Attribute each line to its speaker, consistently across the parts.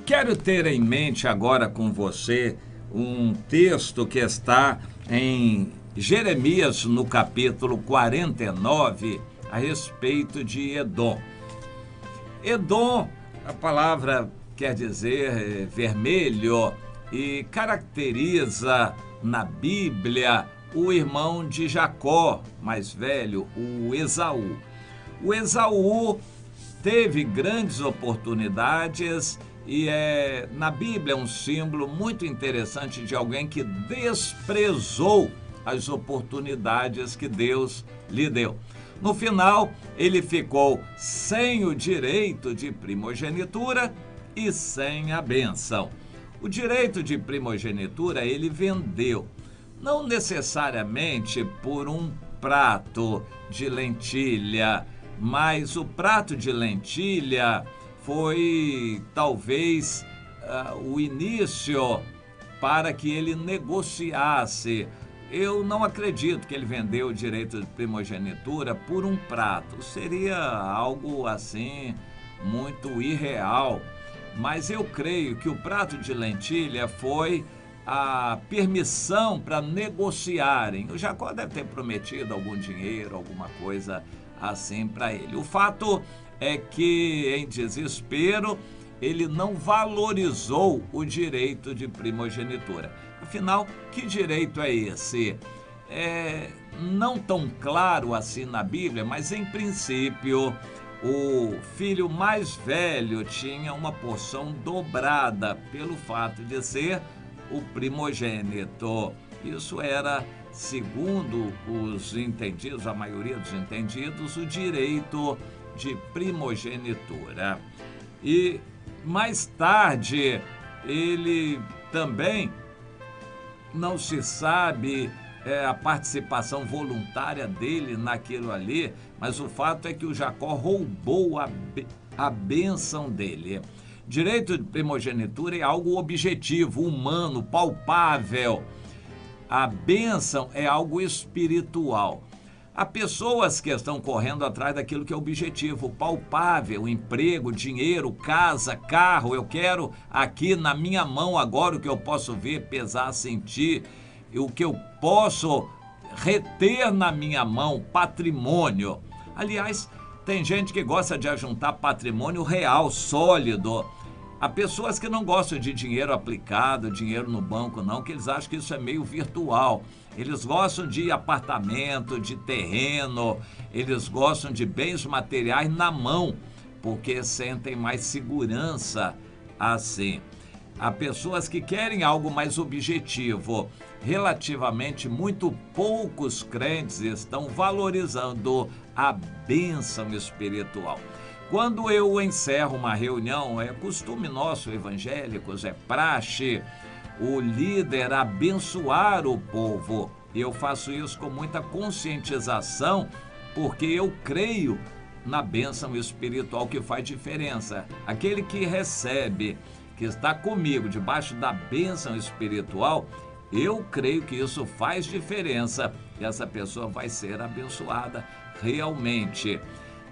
Speaker 1: Quero ter em mente agora com você um texto que está em Jeremias, no capítulo 49, a respeito de Edom. Edom, a palavra quer dizer vermelho e caracteriza na Bíblia o irmão de Jacó, mais velho, o Esaú. O Esaú teve grandes oportunidades e na Bíblia é um símbolo muito interessante de alguém que desprezou as oportunidades que Deus lhe deu. No final, ele ficou sem o direito de primogenitura e sem a bênção. O direito de primogenitura ele vendeu, não necessariamente por um prato de lentilha, mas o prato de lentilha foi talvez o início para que ele negociasse. Eu não acredito que ele vendeu o direito de primogenitura por um prato. Seria algo assim muito irreal. Mas eu creio que o prato de lentilha foi a permissão para negociarem. O Jacó deve ter prometido algum dinheiro, alguma coisa assim para ele. O fato é que, em desespero, ele não valorizou o direito de primogenitura. Afinal, que direito é esse? Não tão claro assim na Bíblia, mas em princípio, o filho mais velho tinha uma porção dobrada pelo fato de ser o primogênito. Isso era, segundo os entendidos, a maioria dos entendidos, o direito de primogenitura. E mais tarde, ele também não se sabe a participação voluntária dele naquilo ali, mas o fato é que o Jacó roubou a bênção dele. Direito de primogenitura é algo objetivo, humano, palpável. A bênção é algo espiritual. Há pessoas que estão correndo atrás daquilo que é objetivo, palpável, emprego, dinheiro, casa, carro. Eu quero aqui na minha mão agora o que eu posso ver, pesar, sentir, o que eu posso reter na minha mão, patrimônio. Aliás, tem gente que gosta de ajuntar patrimônio real, sólido. Há pessoas que não gostam de dinheiro aplicado, dinheiro no banco, não, que eles acham que isso é meio virtual. Eles gostam de apartamento, de terreno, eles gostam de bens materiais na mão, porque sentem mais segurança assim. Há pessoas que querem algo mais objetivo. Relativamente, muito poucos crentes estão valorizando a bênção espiritual. Quando eu encerro uma reunião, é costume nosso, evangélicos, é praxe, o líder abençoar o povo. Eu faço isso com muita conscientização, porque eu creio na bênção espiritual que faz diferença. Aquele que recebe, que está comigo debaixo da bênção espiritual, eu creio que isso faz diferença e essa pessoa vai ser abençoada realmente.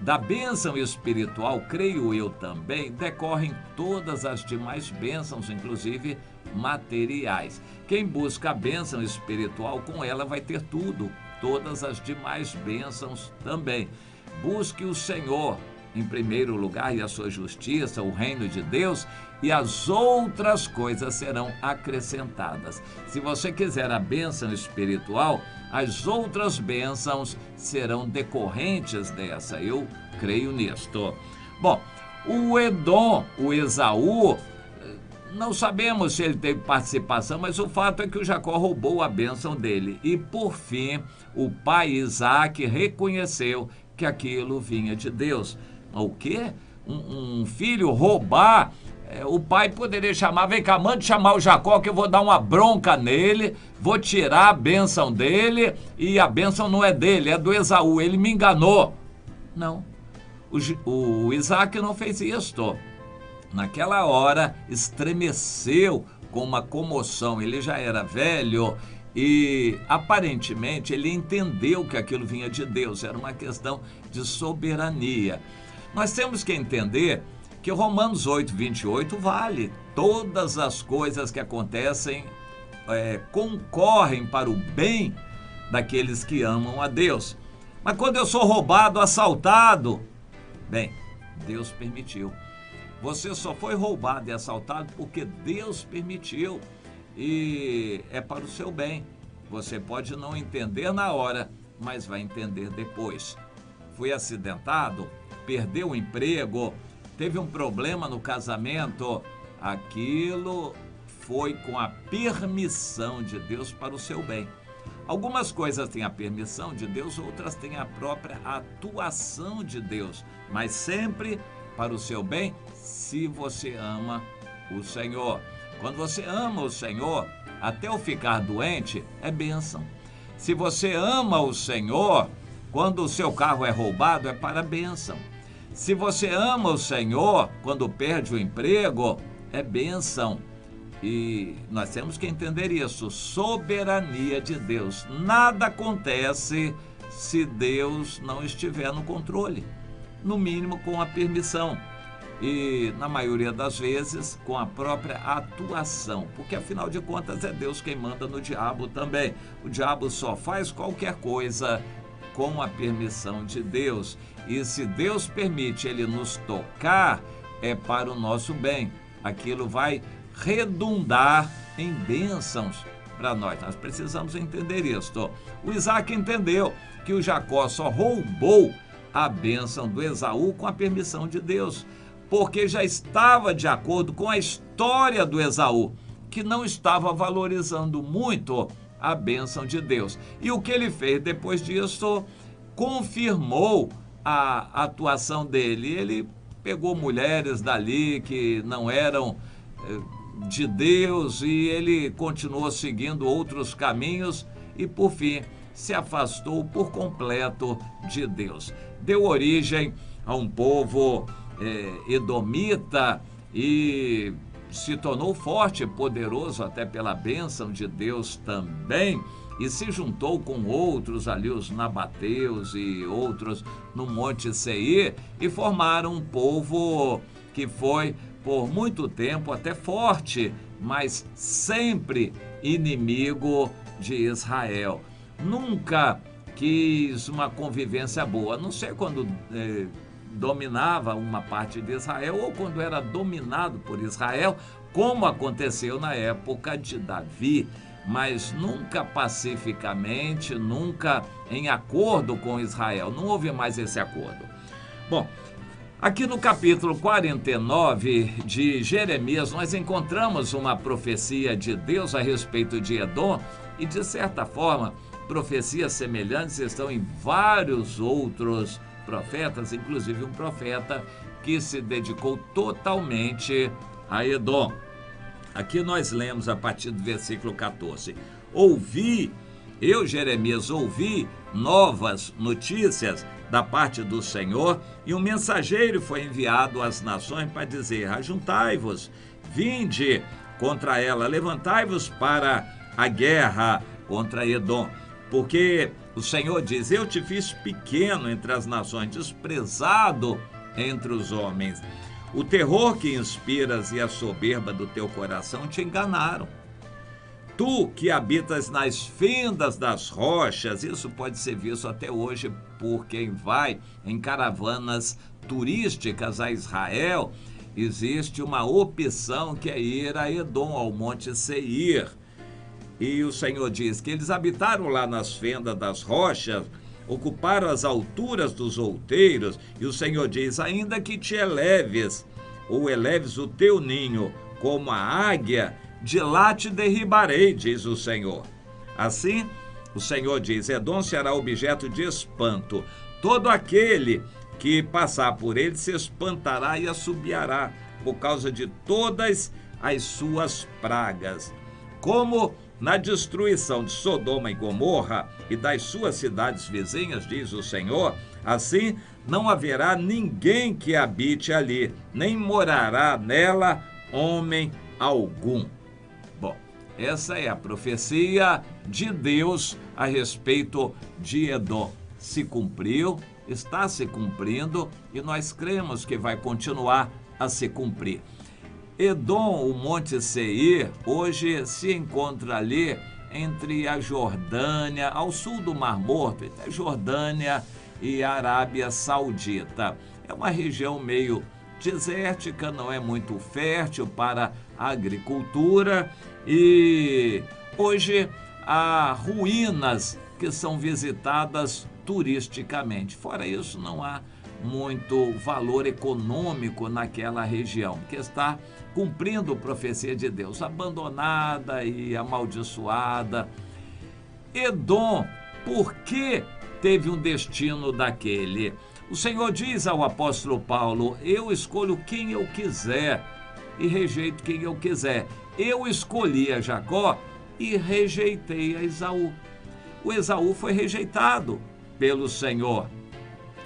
Speaker 1: Da bênção espiritual, creio eu também, decorrem todas as demais bênçãos, inclusive materiais. Quem busca a bênção espiritual, com ela vai ter tudo, todas as demais bênçãos também. Busque o Senhor em primeiro lugar e a sua justiça, o reino de Deus, e as outras coisas serão acrescentadas. Se você quiser a bênção espiritual, as outras bênçãos serão decorrentes dessa. Eu creio nisto. Bom, o Edom, o Esaú, não sabemos se ele teve participação, mas o fato é que o Jacó roubou a bênção dele. E, por fim, o pai Isaac reconheceu que aquilo vinha de Deus. O quê? Um filho roubar? O pai poderia chamar, vem cá, mande chamar o Jacó que eu vou dar uma bronca nele, vou tirar a bênção dele e a bênção não é dele, é do Esaú, ele me enganou. Não, o Isaac não fez isto. Naquela hora estremeceu com uma comoção, ele já era velho E aparentemente ele entendeu que aquilo vinha de Deus, era uma questão de soberania. Nós temos que entender que Romanos 8:28 vale. Todas as coisas que acontecem concorrem para o bem daqueles que amam a Deus. Mas quando eu sou roubado, assaltado, bem, Deus permitiu. Você só foi roubado e assaltado porque Deus permitiu. E é para o seu bem. Você pode não entender na hora, mas vai entender depois. Foi acidentado, perdeu o emprego, teve um problema no casamento, aquilo foi com a permissão de Deus para o seu bem. Algumas coisas têm a permissão de Deus, outras têm a própria atuação de Deus, mas sempre para o seu bem, se você ama o Senhor. Quando você ama o Senhor, até o ficar doente, é bênção. Se você ama o Senhor, quando o seu carro é roubado, é para bênção. Se você ama o Senhor, quando perde o emprego, é bênção. E nós temos que entender isso, soberania de Deus. Nada acontece se Deus não estiver no controle, no mínimo com a permissão. E, na maioria das vezes, com a própria atuação, porque, afinal de contas, é Deus quem manda no diabo também. O diabo só faz qualquer coisa com a permissão de Deus. E se Deus permite ele nos tocar, é para o nosso bem. Aquilo vai redundar em bênçãos para nós. Nós precisamos entender isto. O Isaac entendeu que o Jacó só roubou a bênção do Esaú com a permissão de Deus, porque já estava de acordo com a história do Esaú, que não estava valorizando muito a bênção de Deus. E o que ele fez depois disso confirmou a atuação dele. Ele pegou mulheres dali que não eram de Deus e ele continuou seguindo outros caminhos e, por fim, se afastou por completo de Deus. Deu origem a um povo edomita e se tornou forte e poderoso até pela bênção de Deus também, e se juntou com outros ali, os nabateus e outros no Monte Seir, e formaram um povo que foi por muito tempo até forte, mas sempre inimigo de Israel. Nunca quis uma convivência boa, a não ser quando dominava uma parte de Israel ou quando era dominado por Israel, como aconteceu na época de Davi, mas nunca pacificamente, nunca em acordo com Israel. Não houve mais esse acordo. Bom, aqui no capítulo 49 de Jeremias, nós encontramos uma profecia de Deus a respeito de Edom e, de certa forma, profecias semelhantes estão em vários outros profetas, inclusive um profeta que se dedicou totalmente a Edom. Aqui nós lemos a partir do versículo 14. Eu, Jeremias, ouvi novas notícias da parte do Senhor, e um mensageiro foi enviado às nações para dizer: ajuntai-vos, vinde contra ela, levantai-vos para a guerra contra Edom. Porque o Senhor diz: eu te fiz pequeno entre as nações, desprezado entre os homens. O terror que inspiras e a soberba do teu coração te enganaram. Tu que habitas nas fendas das rochas, isso pode ser visto até hoje por quem vai em caravanas turísticas a Israel. Existe uma opção que é ir a Edom, ao Monte Seir. E o Senhor diz que eles habitaram lá nas fendas das rochas, ocuparam as alturas dos outeiros, e o Senhor diz: ainda que te eleves, ou eleves o teu ninho como a águia, de lá te derribarei, diz o Senhor. Assim, o Senhor diz: Edom será objeto de espanto. Todo aquele que passar por ele se espantará e assobiará, por causa de todas as suas pragas. Como na destruição de Sodoma e Gomorra e das suas cidades vizinhas, diz o Senhor, assim não haverá ninguém que habite ali, nem morará nela homem algum. Bom, Essa é a profecia de Deus a respeito de Edom. Se cumpriu, está se cumprindo e nós cremos que vai continuar a se cumprir. Edom, o Monte Seir, hoje se encontra ali entre a Jordânia, ao sul do Mar Morto, entre a Jordânia e a Arábia Saudita. É uma região meio desértica, não é muito fértil para a agricultura e hoje há ruínas que são visitadas turisticamente. Fora isso, não há muito valor econômico naquela região, que está cumprindo a profecia de Deus, abandonada e amaldiçoada. Edom, por que teve um destino daquele? O Senhor diz ao apóstolo Paulo: eu escolho quem eu quiser e rejeito quem eu quiser. Eu escolhi a Jacó e rejeitei a Esaú. O Esaú foi rejeitado pelo Senhor.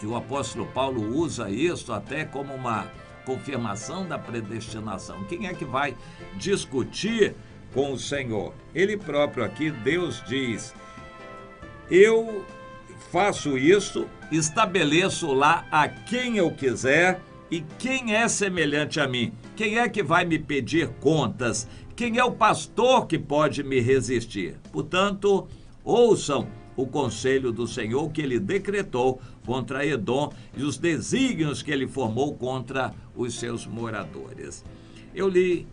Speaker 1: E o apóstolo Paulo usa isso até como uma confirmação da predestinação. Quem é que vai discutir com o Senhor? Ele próprio aqui, Deus diz: eu faço isso, estabeleço lá a quem eu quiser e quem é semelhante a mim. Quem é que vai me pedir contas? Quem é o pastor que pode me resistir? Portanto, ouçam o conselho do Senhor que ele decretou contra Edom e os desígnios que ele formou contra os seus moradores. Eu li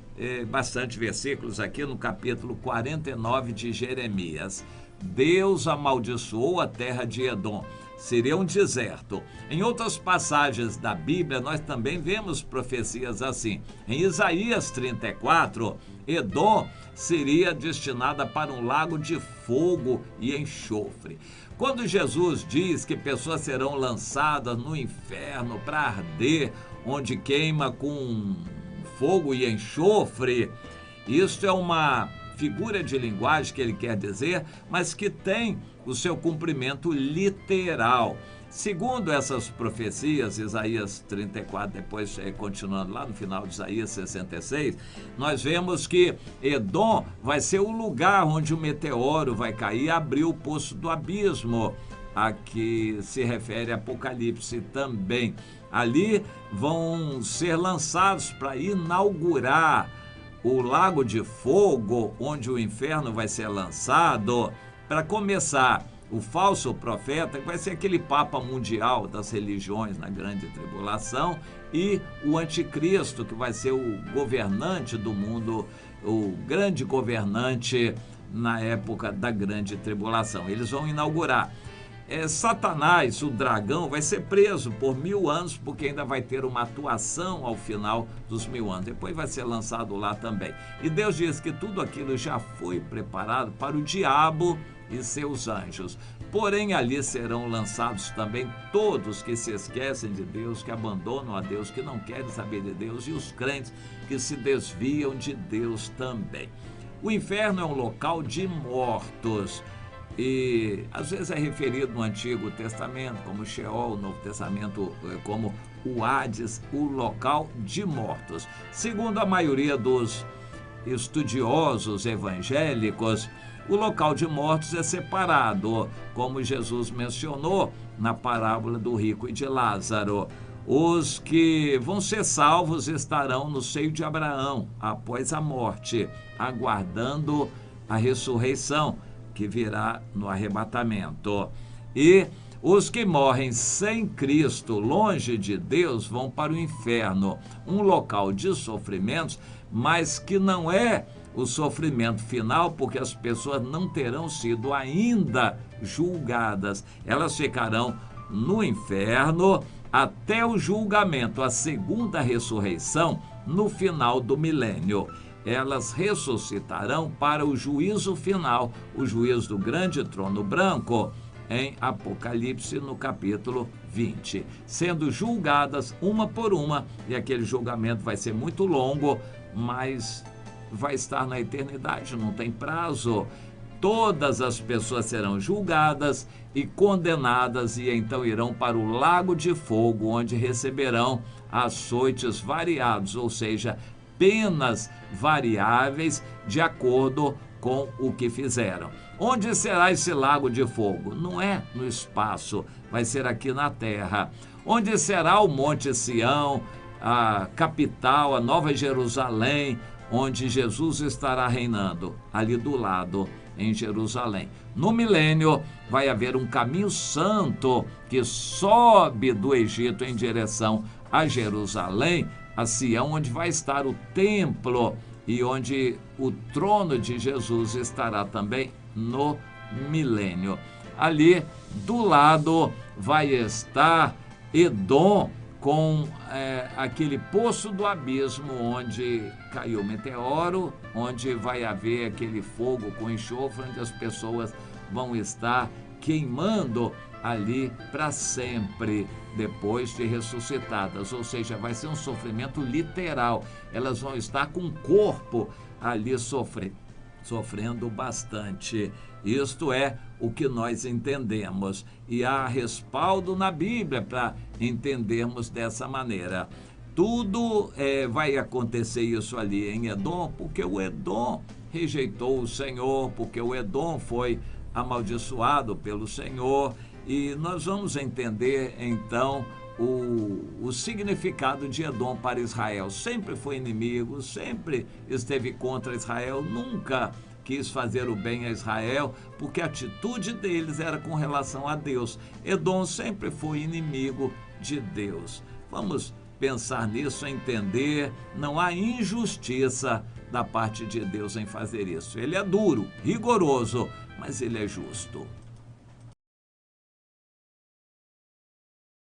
Speaker 1: bastante versículos aqui no capítulo 49 de Jeremias. Deus amaldiçoou a terra de Edom, seria um deserto. Em outras passagens da Bíblia, nós também vemos profecias assim. Em Isaías 34, Edom seria destinada para um lago de fogo e enxofre. Quando Jesus diz que pessoas serão lançadas no inferno para arder, onde queima com fogo e enxofre, isso é uma figura de linguagem que ele quer dizer, mas que tem o seu cumprimento literal. Segundo essas profecias, Isaías 34, depois continuando lá no final de Isaías 66, nós vemos que Edom vai ser o lugar onde o meteoro vai cair e abrir o poço do abismo, a que se refere Apocalipse também. Ali vão ser lançados para inaugurar o lago de fogo, onde o inferno vai ser lançado. Para começar, o falso profeta, que vai ser aquele papa mundial das religiões na grande tribulação, e o anticristo, que vai ser o governante do mundo, o grande governante na época da grande tribulação. Eles vão inaugurar. Satanás, o dragão, vai ser preso por 1000 anos, porque ainda vai ter uma atuação ao final dos 1000 anos. Depois vai ser lançado lá também. E Deus diz que tudo aquilo já foi preparado para o diabo e seus anjos. Porém, ali serão lançados também todos que se esquecem de Deus, que abandonam a Deus, que não querem saber de Deus, e os crentes que se desviam de Deus também. O inferno é um local de mortos. E às vezes é referido no Antigo Testamento como Sheol, no Novo Testamento como o Hades, o local de mortos. Segundo a maioria dos estudiosos evangélicos, o local de mortos é separado, como Jesus mencionou na parábola do rico e de Lázaro. Os que vão ser salvos estarão no seio de Abraão após a morte, aguardando a ressurreição, que virá no arrebatamento. E os que morrem sem Cristo, longe de Deus, vão para o inferno, um local de sofrimentos, mas que não é o sofrimento final, porque as pessoas não terão sido ainda julgadas. Elas ficarão no inferno até o julgamento, a segunda ressurreição, no final do milênio. Elas ressuscitarão para o juízo final, o juízo do grande trono branco, em Apocalipse, no capítulo 20, sendo julgadas uma por uma, e aquele julgamento vai ser muito longo, mas vai estar na eternidade, não tem prazo. Todas as pessoas serão julgadas e condenadas, e então irão para o lago de fogo, onde receberão açoites variados, ou seja, penas variáveis de acordo com o que fizeram. Onde será esse lago de fogo? Não é no espaço, vai ser aqui na terra. Onde será o Monte Sião, a capital, a Nova Jerusalém, onde Jesus estará reinando? Ali do lado, em Jerusalém. No milênio, vai haver um caminho santo que sobe do Egito em direção a Jerusalém, a Sião, onde vai estar o templo e onde o trono de Jesus estará também no milênio. Ali do lado vai estar Edom, com aquele poço do abismo onde caiu o meteoro, onde vai haver aquele fogo com enxofre, onde as pessoas vão estar queimando ali para sempre, depois de ressuscitadas. Ou seja, vai ser um sofrimento literal. Elas vão estar com o corpo ali sofrendo bastante. Isto é o que nós entendemos. E há respaldo na Bíblia para entendermos dessa maneira. Tudo vai acontecer isso ali em Edom, porque o Edom rejeitou o Senhor, porque o Edom foi amaldiçoado pelo Senhor. E nós vamos entender, então, o significado de Edom para Israel. Sempre foi inimigo, sempre esteve contra Israel, nunca quis fazer o bem a Israel, porque a atitude deles era com relação a Deus. Edom sempre foi inimigo de Deus. Vamos pensar nisso, entender, não há injustiça da parte de Deus em fazer isso. Ele é duro, rigoroso, mas ele é justo.